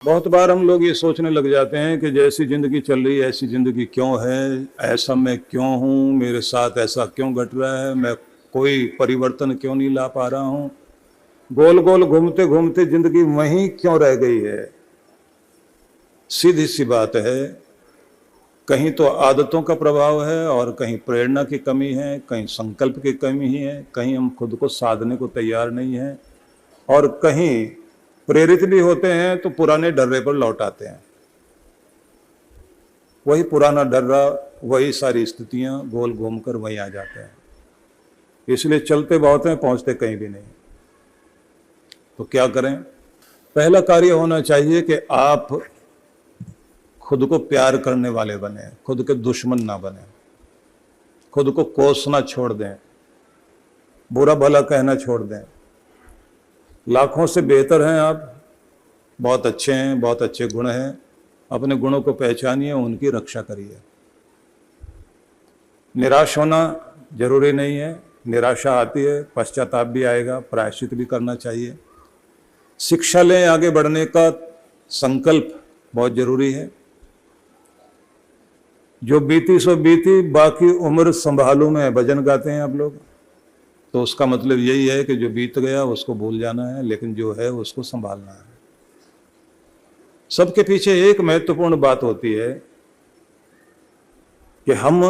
बहुत बार हम लोग ये सोचने लग जाते हैं कि जैसी ज़िंदगी चल रही है ऐसी ज़िंदगी क्यों है, ऐसा मैं क्यों हूँ, मेरे साथ ऐसा क्यों घट रहा है, मैं कोई परिवर्तन क्यों नहीं ला पा रहा हूँ, गोल गोल घूमते घूमते ज़िंदगी वहीं क्यों रह गई है। सीधी सी बात है, कहीं तो आदतों का प्रभाव है और कहीं प्रेरणा की कमी है, कहीं संकल्प की कमी है, कहीं हम खुद को साधने को तैयार नहीं हैं और कहीं प्रेरित भी होते हैं तो पुराने डर्रे पर लौट आते हैं। वही पुराना डर्रा, वही सारी स्थितियां गोल घूमकर वहीं आ जाते हैं। इसलिए चलते बहुत हैं, पहुंचते कहीं भी नहीं। तो क्या करें? पहला कार्य होना चाहिए कि आप खुद को प्यार करने वाले बने, खुद के दुश्मन ना बने, खुद को कोसना छोड़ दें, बुरा भला कहना छोड़ दें। लाखों से बेहतर हैं आप, बहुत अच्छे हैं, बहुत अच्छे गुण हैं। अपने गुणों को पहचानिए, उनकी रक्षा करिए। निराश होना जरूरी नहीं है, निराशा आती है, पश्चाताप भी आएगा, प्रायश्चित भी करना चाहिए। शिक्षा लें, आगे बढ़ने का संकल्प बहुत जरूरी है। जो बीती सो बीती, बाकी उम्र संभालू में भजन गाते हैं आप लोग, तो उसका मतलब यही है कि जो बीत गया उसको भूल जाना है, लेकिन जो है उसको संभालना है। सबके पीछे एक महत्वपूर्ण बात होती है कि हम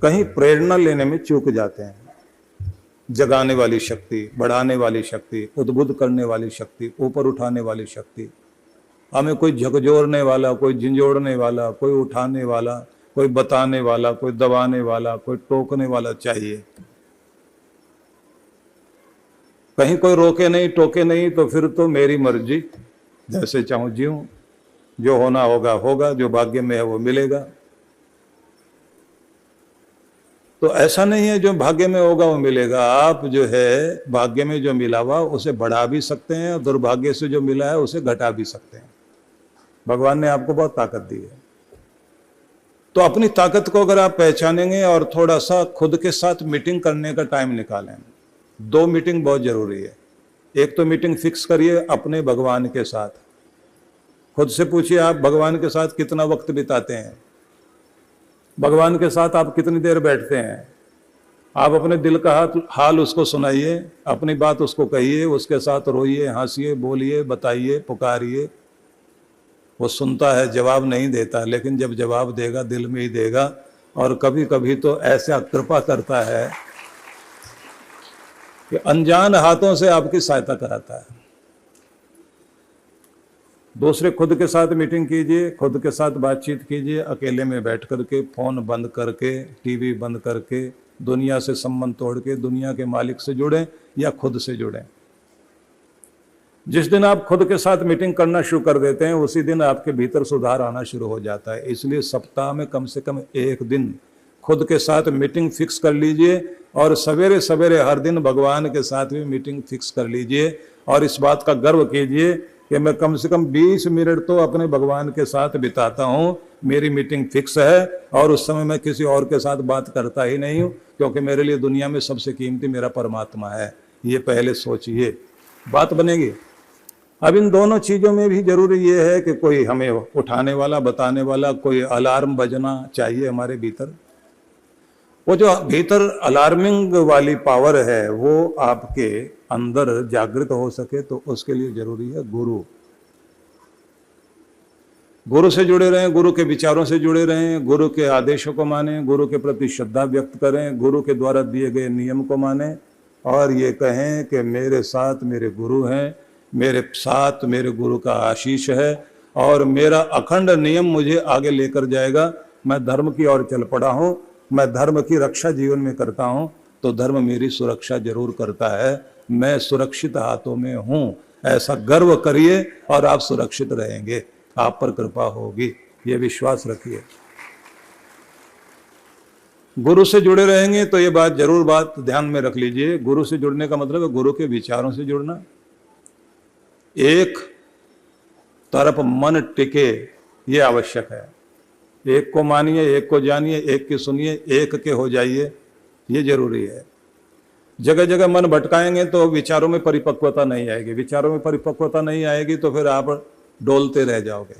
कहीं प्रेरणा लेने में चूक जाते हैं। जगाने वाली शक्ति, बढ़ाने वाली शक्ति, उद्बुद्ध करने वाली शक्ति, ऊपर उठाने वाली शक्ति, हमें कोई झकझोरने वाला, कोई झिंझोड़ने वाला, कोई उठाने वाला, कोई बताने वाला, कोई दबाने वाला, कोई टोकने वाला चाहिए। कहीं कोई रोके नहीं, टोके नहीं, तो फिर तो मेरी मर्जी, जैसे चाहूं जीऊं, जो होना होगा होगा, जो भाग्य में है वो मिलेगा। तो ऐसा नहीं है जो भाग्य में होगा वो मिलेगा। आप जो है भाग्य में जो मिला हुआ उसे बढ़ा भी सकते हैं और दुर्भाग्य से जो मिला है उसे घटा भी सकते हैं। भगवान ने आपको बहुत ताकत दी है, तो अपनी ताकत को अगर आप पहचानेंगे और थोड़ा सा खुद के साथ मीटिंग करने का टाइम निकालें। 2 मीटिंग बहुत जरूरी है। एक तो मीटिंग फिक्स करिए अपने भगवान के साथ। खुद से पूछिए, आप भगवान के साथ कितना वक्त बिताते हैं? भगवान के साथ आप कितनी देर बैठते हैं? आप अपने दिल का हाल उसको सुनाइए, अपनी बात उसको कहिए, उसके साथ रोइए, हंसिए, बोलिए, बताइए, पुकारिए। वो सुनता है, जवाब नहीं देता, लेकिन जब जवाब देगा दिल में ही देगा। और कभी कभी तो ऐसा कृपा करता है कि अनजान हाथों से आपकी सहायता कराता है। दूसरे खुद के साथ मीटिंग कीजिए, खुद के साथ बातचीत कीजिए, अकेले में बैठ करके, फोन बंद करके, टीवी बंद करके, दुनिया से संबंध तोड़ के दुनिया के मालिक से जुड़ें या खुद से जुड़ें। जिस दिन आप खुद के साथ मीटिंग करना शुरू कर देते हैं उसी दिन आपके भीतर सुधार आना शुरू हो जाता है। इसलिए सप्ताह में कम से कम एक दिन खुद के साथ मीटिंग फिक्स कर लीजिए और सवेरे सवेरे हर दिन भगवान के साथ भी मीटिंग फिक्स कर लीजिए। और इस बात का गर्व कीजिए कि मैं कम से कम 20 मिनट तो अपने भगवान के साथ बिताता हूँ। मेरी मीटिंग फिक्स है और उस समय मैं किसी और के साथ बात करता ही नहीं हूँ, क्योंकि मेरे लिए दुनिया में सबसे कीमती मेरा परमात्मा है। ये पहले सोचिए, बात बनेगी। अब इन दोनों चीज़ों में भी जरूरी ये है कि कोई हमें उठाने वाला, बताने वाला, कोई अलार्म बजना चाहिए हमारे भीतर। वो जो भीतर अलार्मिंग वाली पावर है वो आपके अंदर जागृत हो सके तो उसके लिए जरूरी है गुरु। गुरु से जुड़े रहें, गुरु के विचारों से जुड़े रहें, गुरु के आदेशों को मानें, गुरु के प्रति श्रद्धा व्यक्त करें, गुरु के द्वारा दिए गए नियम को मानें और ये कहें कि मेरे साथ मेरे गुरु हैं, मेरे साथ मेरे गुरु का आशीष है और मेरा अखंड नियम मुझे आगे लेकर जाएगा। मैं धर्म की ओर चल पड़ा हूँ, मैं धर्म की रक्षा जीवन में करता हूँ, तो धर्म मेरी सुरक्षा जरूर करता है। मैं सुरक्षित हाथों में हूँ, ऐसा गर्व करिए और आप सुरक्षित रहेंगे, आप पर कृपा होगी, ये विश्वास रखिए। गुरु से जुड़े रहेंगे तो ये बात ध्यान में रख लीजिए। गुरु से जुड़ने का मतलब है गुरु के विचारों से जुड़ना। एक तरफ मन टिके ये आवश्यक है। एक को मानिए, एक को जानिए, एक की सुनिए, एक के हो जाइए, ये जरूरी है। जगह जगह मन भटकाएंगे तो विचारों में परिपक्वता नहीं आएगी। विचारों में परिपक्वता नहीं आएगी तो फिर आप डोलते रह जाओगे।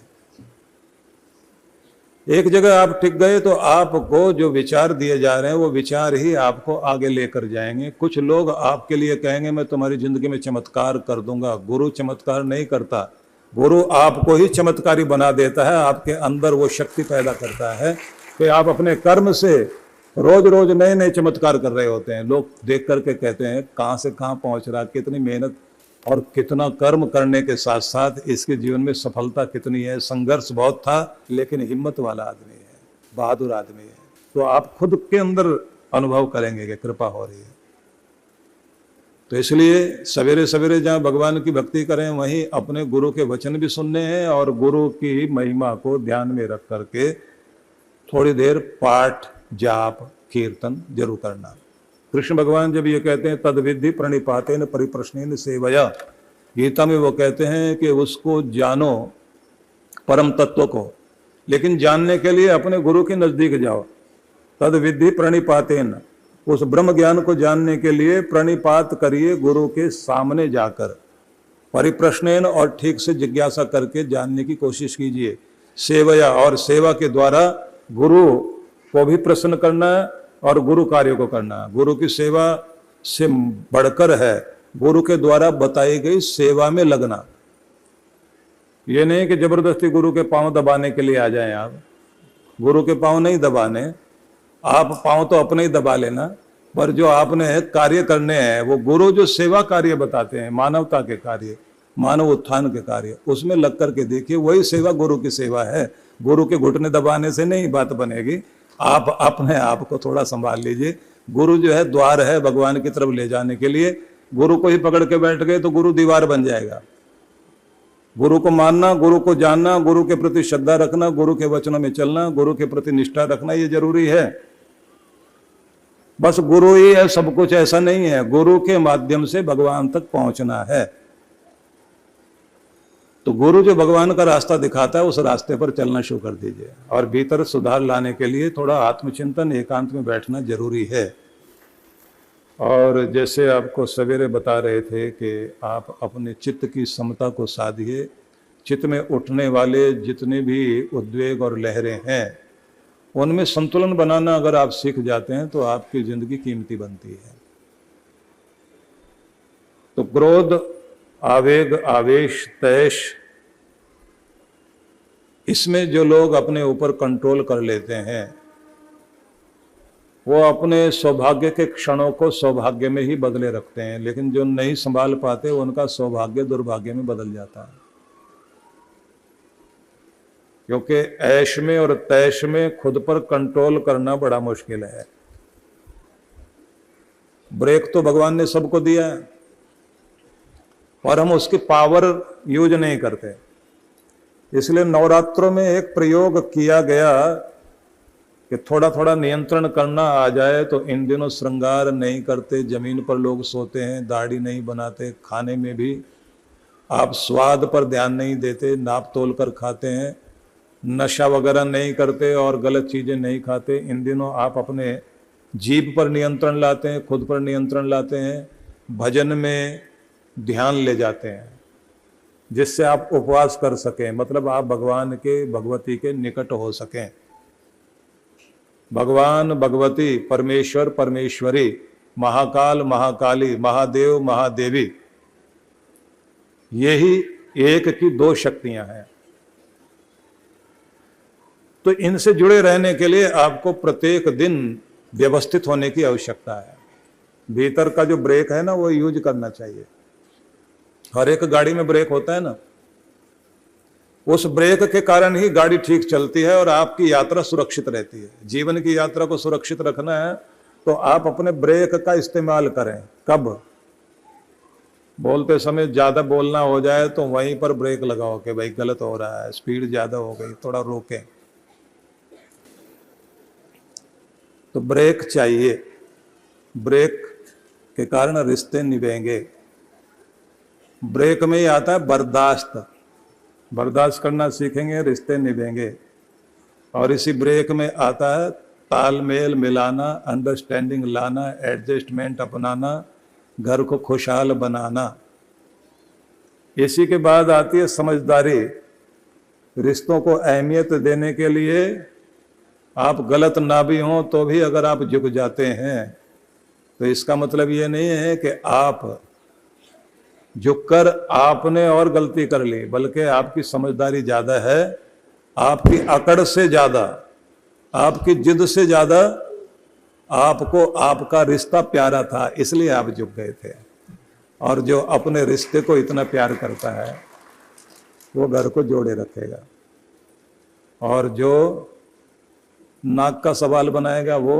एक जगह आप टिक गए तो आपको जो विचार दिए जा रहे हैं वो विचार ही आपको आगे लेकर जाएंगे। कुछ लोग आपके लिए कहेंगे मैं तुम्हारी जिंदगी में चमत्कार कर दूंगा। गुरु चमत्कार नहीं करता, गुरु आपको ही चमत्कारी बना देता है। आपके अंदर वो शक्ति पैदा करता है कि आप अपने कर्म से रोज रोज नए नए चमत्कार कर रहे होते हैं। लोग देख करके कहते हैं कहाँ से कहाँ पहुंच रहा, कितनी मेहनत और कितना कर्म करने के साथ साथ इसके जीवन में सफलता कितनी है। संघर्ष बहुत था लेकिन हिम्मत वाला आदमी है, बहादुर आदमी है। तो आप खुद के अंदर अनुभव करेंगे कि कृपा हो रही है। तो इसलिए सवेरे सवेरे जहाँ भगवान की भक्ति करें वहीं अपने गुरु के वचन भी सुनने हैं और गुरु की महिमा को ध्यान में रख करके थोड़ी देर पाठ जाप कीर्तन जरूर करना। कृष्ण भगवान जब ये कहते हैं तद विद्धि प्रणिपातेन परिप्रश्नेन सेवया, गीता में वो कहते हैं कि उसको जानो परम तत्व को, लेकिन जानने के लिए अपने गुरु के नजदीक जाओ। तद विद्धि प्रणिपातेन, उस ब्रह्म ज्ञान को जानने के लिए प्रणिपात करिए गुरु के सामने जाकर, परिप्रश्नेन और ठीक से जिज्ञासा करके जानने की कोशिश कीजिए। सेवया, और सेवा के द्वारा गुरु को भी प्रसन्न करना है और गुरु कार्य को करना। गुरु की सेवा से बढ़कर है गुरु के द्वारा बताई गई सेवा में लगना। ये नहीं कि जबरदस्ती गुरु के पांव दबाने के लिए आ जाएं आप। गुरु के पांव नहीं दबाने, आप पांव तो अपने ही दबा लेना, पर जो आपने कार्य करने हैं वो गुरु जो सेवा कार्य बताते हैं, मानवता के कार्य, मानव उत्थान के कार्य, उसमें लग करके देखिए, वही सेवा गुरु की सेवा है। गुरु के घुटने दबाने से नहीं बात बनेगी। आप अपने आप को थोड़ा संभाल लीजिए। गुरु जो है द्वार है भगवान की तरफ ले जाने के लिए। गुरु को ही पकड़ के बैठ गए तो गुरु दीवार बन जाएगा। गुरु को मानना, गुरु को जानना, गुरु के प्रति श्रद्धा रखना, गुरु के वचनों में चलना, गुरु के प्रति निष्ठा रखना, ये जरूरी है। बस गुरु ही है सब कुछ, ऐसा नहीं है। गुरु के माध्यम से भगवान तक पहुंचना है। तो गुरु जो भगवान का रास्ता दिखाता है उस रास्ते पर चलना शुरू कर दीजिए। और भीतर सुधार लाने के लिए थोड़ा आत्मचिंतन, एकांत में बैठना जरूरी है। और जैसे आपको सवेरे बता रहे थे कि आप अपने चित्त की समता को साधिए। चित्त में उठने वाले जितने भी उद्वेग और लहरें हैं उनमें संतुलन बनाना अगर आप सीख जाते हैं तो आपकी जिंदगी कीमती बनती है। तो क्रोध, आवेग, आवेश, तैश, इसमें जो लोग अपने ऊपर कंट्रोल कर लेते हैं वो अपने सौभाग्य के क्षणों को सौभाग्य में ही बदले रखते हैं, लेकिन जो नहीं संभाल पाते उनका सौभाग्य दुर्भाग्य में बदल जाता है। क्योंकि ऐश में और तैश में खुद पर कंट्रोल करना बड़ा मुश्किल है। ब्रेक तो भगवान ने सबको दिया है और हम उसकी पावर यूज नहीं करते। इसलिए नवरात्रों में एक प्रयोग किया गया कि थोड़ा थोड़ा नियंत्रण करना आ जाए। तो इन दिनों श्रृंगार नहीं करते, जमीन पर लोग सोते हैं, दाढ़ी नहीं बनाते, खाने में भी आप स्वाद पर ध्यान नहीं देते, नाप तोल कर खाते हैं, नशा वगैरह नहीं करते और गलत चीजें नहीं खाते। इन दिनों आप अपने जीभ पर नियंत्रण लाते हैं, खुद पर नियंत्रण लाते हैं, भजन में ध्यान ले जाते हैं जिससे आप उपवास कर सकें, मतलब आप भगवान के, भगवती के निकट हो सकें। भगवान, भगवती, परमेश्वर, परमेश्वरी, महाकाल, महाकाली, महादेव, महादेवी, यही एक की दो शक्तियां हैं। तो इनसे जुड़े रहने के लिए आपको प्रत्येक दिन व्यवस्थित होने की आवश्यकता है। भीतर का जो ब्रेक है ना वो यूज करना चाहिए। हर एक गाड़ी में ब्रेक होता है ना, उस ब्रेक के कारण ही गाड़ी ठीक चलती है और आपकी यात्रा सुरक्षित रहती है। जीवन की यात्रा को सुरक्षित रखना है तो आप अपने ब्रेक का इस्तेमाल करें। कब? बोलते समय ज्यादा बोलना हो जाए तो वहीं पर ब्रेक लगाओ कि भाई गलत हो रहा है, स्पीड ज्यादा हो गई, थोड़ा रोकें। तो ब्रेक चाहिए। ब्रेक के कारण रिश्ते निभेंगे। ब्रेक में ही आता है बर्दाश्त। बर्दाश्त करना सीखेंगे, रिश्ते निभेंगे। और इसी ब्रेक में आता है तालमेल मिलाना, अंडरस्टैंडिंग लाना, एडजस्टमेंट अपनाना, घर को खुशहाल बनाना। इसी के बाद आती है समझदारी। रिश्तों को अहमियत देने के लिए आप गलत ना भी हों तो भी अगर आप झुक जाते हैं तो इसका मतलब ये नहीं है कि आप झुककर आपने और गलती कर ली, बल्कि आपकी समझदारी ज्यादा है, आपकी अकड़ से ज्यादा, आपकी जिद से ज्यादा आपको आपका रिश्ता प्यारा था, इसलिए आप झुक गए थे। और जो अपने रिश्ते को इतना प्यार करता है वो घर को जोड़े रखेगा, और जो नाक का सवाल बनाएगा वो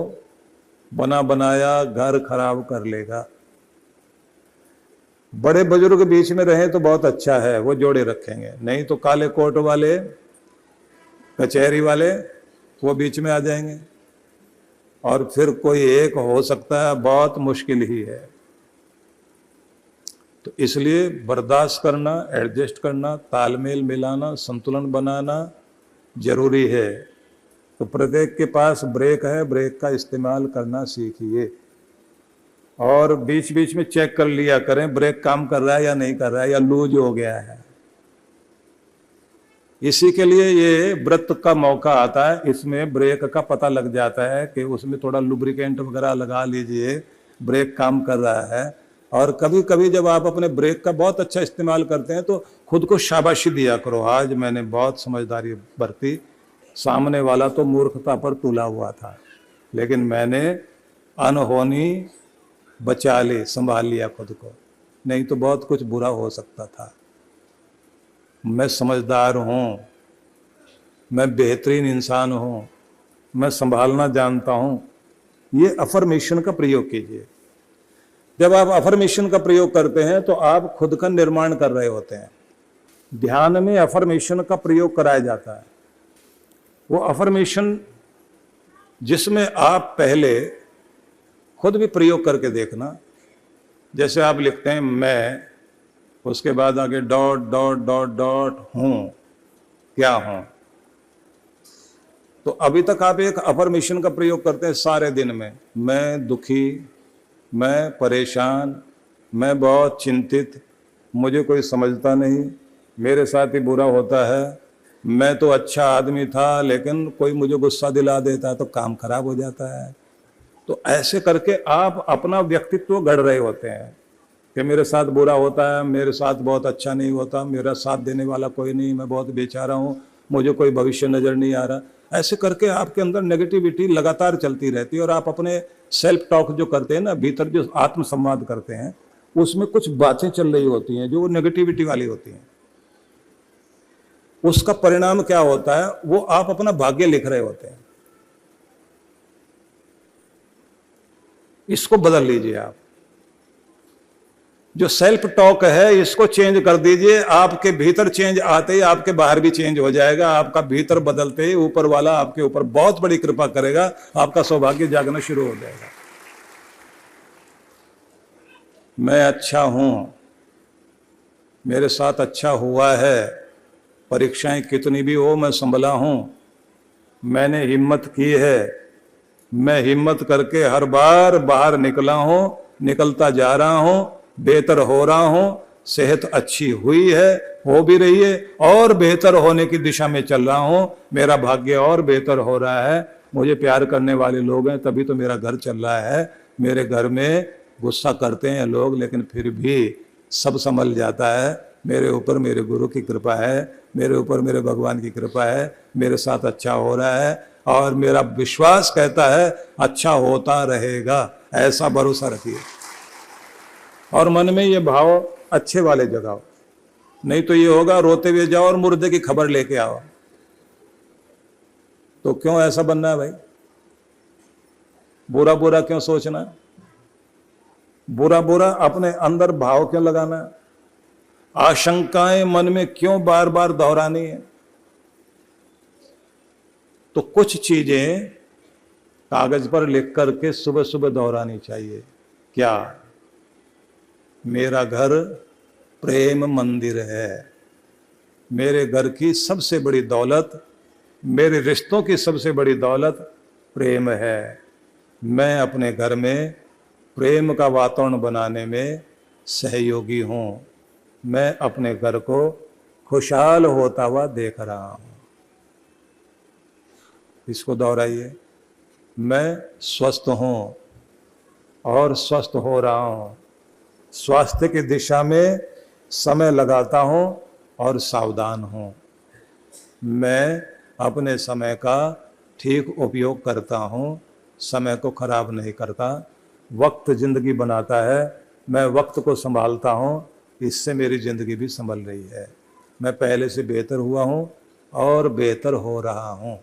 बना बनाया घर खराब कर लेगा। बड़े बुजुर्ग बीच में रहे तो बहुत अच्छा है, वो जोड़े रखेंगे, नहीं तो काले कोट वाले, कचहरी वाले वो बीच में आ जाएंगे और फिर कोई एक हो सकता है, बहुत मुश्किल ही है। तो इसलिए बर्दाश्त करना, एडजस्ट करना, तालमेल मिलाना, संतुलन बनाना जरूरी है। तो प्रत्येक के पास ब्रेक है, ब्रेक का इस्तेमाल करना सीखिए और बीच बीच में चेक कर लिया करें ब्रेक काम कर रहा है या नहीं कर रहा है, या लूज हो गया है। इसी के लिए ये व्रत का मौका आता है, इसमें ब्रेक का पता लग जाता है कि उसमें थोड़ा लुब्रिकेंट वगैरह लगा लीजिए, ब्रेक काम कर रहा है। और कभी कभी जब आप अपने ब्रेक का बहुत अच्छा इस्तेमाल करते हैं तो खुद को शाबाशी दिया करो, आज मैंने बहुत समझदारी बरती, सामने वाला तो मूर्खता पर तुला हुआ था लेकिन मैंने अनहोनी बचा ली, संभाल लिया खुद को, नहीं तो बहुत कुछ बुरा हो सकता था। मैं समझदार हूँ, मैं बेहतरीन इंसान हूँ, मैं संभालना जानता हूँ। ये अफर्मेशन का प्रयोग कीजिए। जब आप अफर्मेशन का प्रयोग करते हैं तो आप खुद का निर्माण कर रहे होते हैं। ध्यान में अफर्मेशन का प्रयोग कराया जाता है, वो अफर्मेशन जिसमें आप पहले खुद भी प्रयोग करके देखना। जैसे आप लिखते हैं मैं, उसके बाद आगे डॉट डॉट डॉट डॉट हूं, क्या हूं। तो अभी तक आप एक अफर्मेशन का प्रयोग करते हैं सारे दिन में, मैं दुखी, मैं परेशान, मैं बहुत चिंतित, मुझे कोई समझता नहीं, मेरे साथ ही बुरा होता है, मैं तो अच्छा आदमी था लेकिन कोई मुझे गुस्सा दिला देता तो काम खराब हो जाता है। तो ऐसे करके आप अपना व्यक्तित्व गढ़ रहे होते हैं कि मेरे साथ बुरा होता है, मेरे साथ बहुत अच्छा नहीं होता, मेरा साथ देने वाला कोई नहीं, मैं बहुत बेचारा हूँ, मुझे कोई भविष्य नजर नहीं आ रहा। ऐसे करके आपके अंदर नेगेटिविटी लगातार चलती रहती है और आप अपने सेल्फ टॉक जो करते हैं ना, भीतर जो आत्म संवाद करते हैं, उसमें कुछ बातें चल रही होती हैं जो नेगेटिविटी वाली होती हैं। उसका परिणाम क्या होता है, वो आप अपना भाग्य लिख रहे होते हैं। इसको बदल लीजिए आप। जो सेल्फ टॉक है इसको चेंज कर दीजिए। आपके भीतर चेंज आते ही आपके बाहर भी चेंज हो जाएगा। आपका भीतर बदलते ही ऊपर वाला आपके ऊपर बहुत बड़ी कृपा करेगा, आपका सौभाग्य जागना शुरू हो जाएगा। मैं अच्छा हूं, मेरे साथ अच्छा हुआ है, परीक्षाएं कितनी भी हो मैं संभला हूं, मैंने हिम्मत की है, मैं हिम्मत करके हर बार बाहर निकला हूं, निकलता जा रहा हूं, बेहतर हो रहा हूं, सेहत अच्छी हुई है, हो भी रही है और बेहतर होने की दिशा में चल रहा हूं, मेरा भाग्य और बेहतर हो रहा है, मुझे प्यार करने वाले लोग हैं तभी तो मेरा घर चल रहा है। मेरे घर में गुस्सा करते हैं लोग लेकिन फिर भी सब संभल जाता है। मेरे ऊपर मेरे गुरु की कृपा है, मेरे ऊपर मेरे भगवान की कृपा है, मेरे साथ अच्छा हो रहा है और मेरा विश्वास कहता है अच्छा होता रहेगा। ऐसा भरोसा रखिए और मन में ये भाव अच्छे वाले जगाओ, नहीं तो ये होगा रोते हुए जाओ और मुर्दे की खबर लेके आओ। तो क्यों ऐसा बनना है भाई? बुरा बुरा क्यों सोचना है? बुरा बुरा अपने अंदर भाव क्यों लगाना है? आशंकाएं मन में क्यों बार बार दोहरानी है? तो कुछ चीजें कागज पर लिख करके सुबह सुबह दोहरानी चाहिए। क्या? मेरा घर प्रेम मंदिर है, मेरे घर की सबसे बड़ी दौलत, मेरे रिश्तों की सबसे बड़ी दौलत प्रेम है। मैं अपने घर में प्रेम का वातावरण बनाने में सहयोगी हूँ। मैं अपने घर को खुशहाल होता हुआ देख रहा हूँ। इसको दोहराइए। मैं स्वस्थ हूँ और स्वस्थ हो रहा हूँ। स्वास्थ्य की दिशा में समय लगाता हूँ और सावधान हूँ। मैं अपने समय का ठीक उपयोग करता हूँ, समय को खराब नहीं करता। वक्त जिंदगी बनाता है, मैं वक्त को संभालता हूँ, इससे मेरी जिंदगी भी संभल रही है। मैं पहले से बेहतर हुआ हूँ और बेहतर हो रहा हूँ।